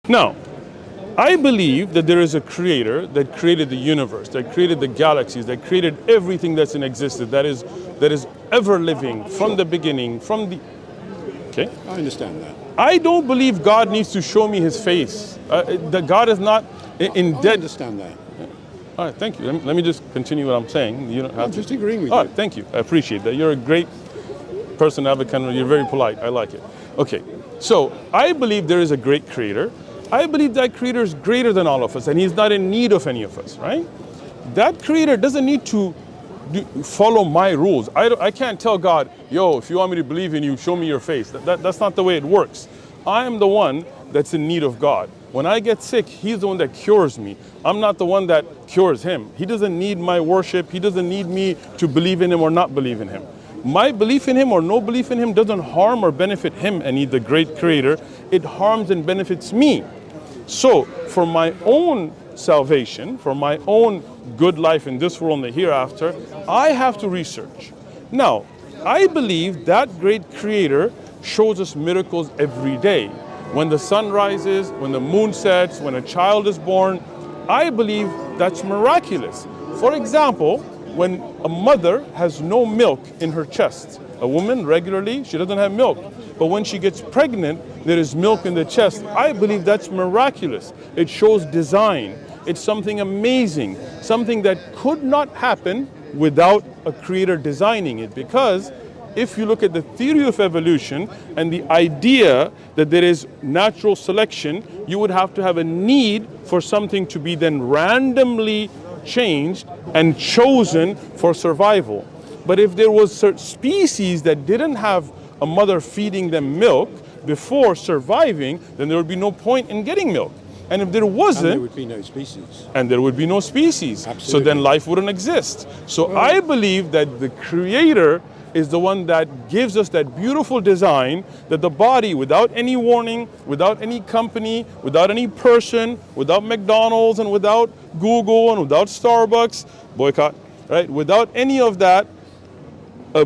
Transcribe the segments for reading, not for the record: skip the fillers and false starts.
Now, I believe that there is a creator that created the universe, that created the galaxies, that created everything that's in existence, that is ever living from the beginning, from the... Okay? I understand that. I don't believe God needs to show me his face. That God is not in debt. I understand that. All right, thank you. Let me just continue what I'm saying. You don't have I'm to. just agreeing with All you. right, thank you. I appreciate that. You're a great person to have a kind of, you're very polite. I like it. Okay, so I believe there is a great creator. I believe that creator is greater than all of us, and he's not in need of any of us, right? That creator doesn't need to follow my rules. I can't tell God, yo, if you want me to believe in you, show me your face. That's not the way it works. I am the one that's in need of God. When I get sick, he's the one that cures me. I'm not the one that cures him. He doesn't need my worship. He doesn't need me to believe in him or not believe in him. My belief in him or no belief in him doesn't harm or benefit him, and he's the great creator. It harms and benefits me. So for my own salvation, for my own good life in this world and the hereafter, I have to research. Now, I believe that great creator shows us miracles every day. When the sun rises, when the moon sets, when a child is born, I believe that's miraculous. For example, when a mother has no milk in her chest, a woman regularly, she doesn't have milk. But when she gets pregnant, there is milk in the chest. I believe that's miraculous. It shows design. It's something amazing, something that could not happen without a creator designing it. Because if you look at the theory of evolution and the idea that there is natural selection, you would have to have a need for something to be then randomly changed and chosen for survival. But if there was certain species that didn't have a mother feeding them milk before surviving, then there would be no point in getting milk. And if there wasn't, and there would be no species. And there would be no species. Absolutely. So then life wouldn't exist. So I believe that the creator is the one that gives us that beautiful design, that the body, without any warning, without any company, without any person, without McDonald's and without Google and without Starbucks, boycott, right? Without any of that,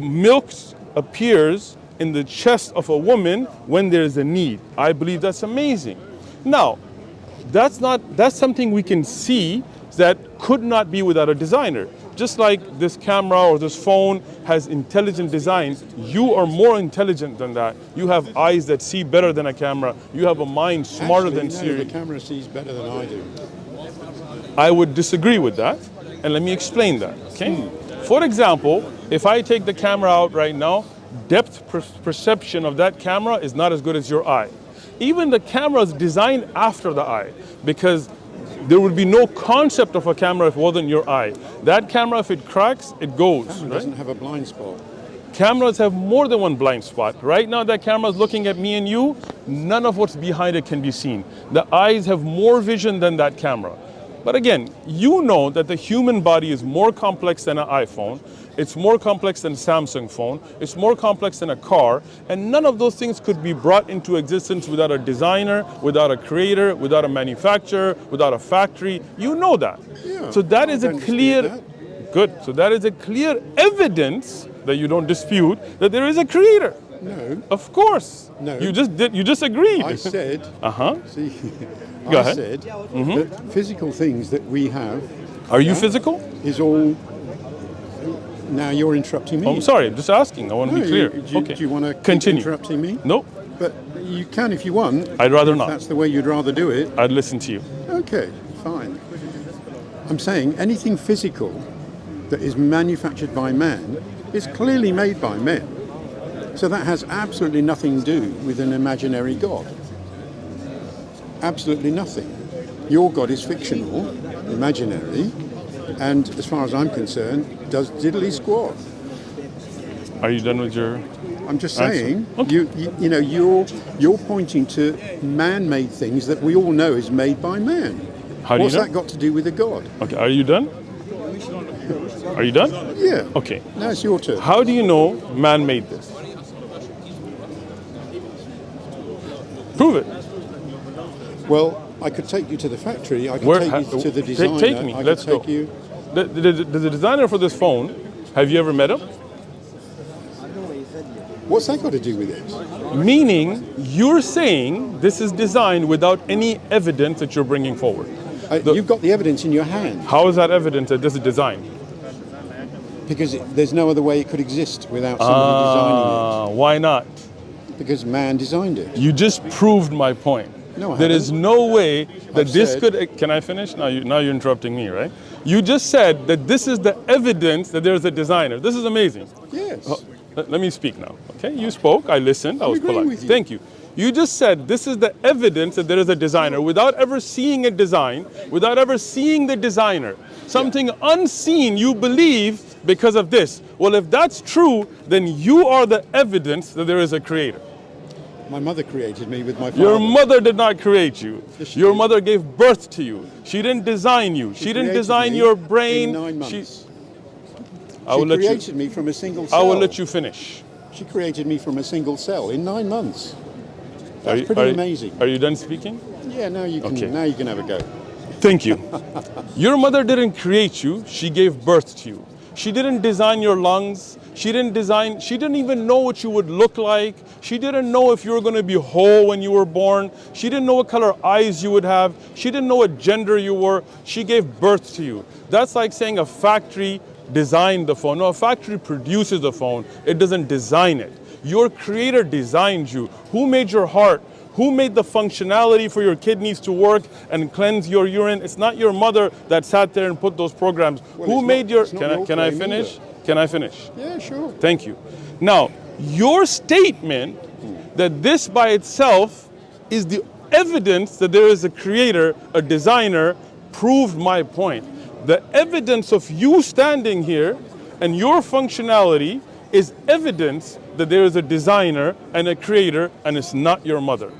milk appears in the chest of a woman when there's a need. I believe that's amazing. Now, that's something we can see that could not be without a designer. Just like this camera or this phone has intelligent design, you are more intelligent than that. You have eyes that see better than a camera. You have a mind smarter than Siri. The camera sees better than I do. I would disagree with that, and let me explain that, okay? For example, if I take the camera out right now, depth perception of that camera is not as good as your eye. Even the camera is designed after the eye, because there would be no concept of a camera if it wasn't your eye. That camera, if it cracks, it goes. The camera right? doesn't have a blind spot. Cameras have more than one blind spot. Right now that camera is looking at me and you, none of what's behind it can be seen. The eyes have more vision than that camera. But again, you know that the human body is more complex than an iPhone. It's more complex than a Samsung phone. It's more complex than a car. And none of those things could be brought into existence without a designer, without a creator, without a manufacturer, without a factory. You know that. Yeah, so that is a clear, that. So that is a clear evidence that you don't dispute that there is a creator. No. Of course. No. You just agreed. I said, See, I ahead. said that physical things that we have Are you physical? is all... Now you're interrupting me. I'm sorry, I'm just asking. I want to be clear. Do you want to continue interrupting me? Nope. But you can if you want. I'd rather If not. that's the way you'd rather do it. I'd listen to you. Okay, fine. I'm saying anything physical that is manufactured by man is clearly made by men. So that has absolutely nothing to do with an imaginary God. Absolutely nothing. Your God is fictional, imaginary, and as far as I'm concerned, does diddly squat. Are you done with your... I'm just answer? saying, Okay. you're pointing to man-made things that we all know is made by man. How do What's you know? that got to do with a God? Okay, are you done? Are you done? Yeah. Okay. Now it's your turn. How do you know man made this? Prove it. Well, I could take you to the factory. I could Where- take you to the designer. take me. I Let's could take go. you. The designer for this phone, have you ever met him? What's that got to do with it? Meaning, you're saying this is designed without any evidence that you're bringing forward. You've got the evidence in your hand. How is that evidence that this is designed? Because there's no other way it could exist without somebody designing Why not? it. Because man designed it. You just proved my point. No, I there is haven't. no way that I've this said- could. Can I finish? Now you're interrupting me, right? You just said that this is the evidence that there's a designer. This is amazing. Yes. Let me speak now. Okay, you spoke. I listened. I was agreeing polite. with you. Thank you. You just said this is the evidence that there is a designer without ever seeing a design, without ever seeing the designer. Something unseen you believe because of this. Well, if that's true, then you are the evidence that there is a creator. My mother created me with my father. Your mother did not create you. Yes, she Your did. mother gave birth to you. She didn't design you. She didn't created design me your brain. In 9 months. I will She let you. created me from a single cell. I will let you finish. She created me from a single cell in 9 months. Are That's you- pretty are you- amazing. Are you done speaking? Yeah, now you can. Okay. Now you can have a go. Thank you. Your mother didn't create you, she gave birth to you. She didn't design your lungs. She didn't even know what you would look like. She didn't know if you were going to be whole when you were born. She didn't know what color eyes you would have. She didn't know what gender you were. She gave birth to you. That's like saying a factory designed the phone. No, a factory produces the phone. It doesn't design it. Your creator designed you. Who made your heart? Who made the functionality for your kidneys to work and cleanse your urine? It's not your mother that sat there and put those programs. Well, Who it's made not- your? it's not Can I your can I claim finish? either. Can I finish? Yeah, sure. Thank you. Now, your statement that this by itself is the evidence that there is a creator, a designer, proved my point. The evidence of you standing here and your functionality is evidence that there is a designer and a creator, and it's not your mother.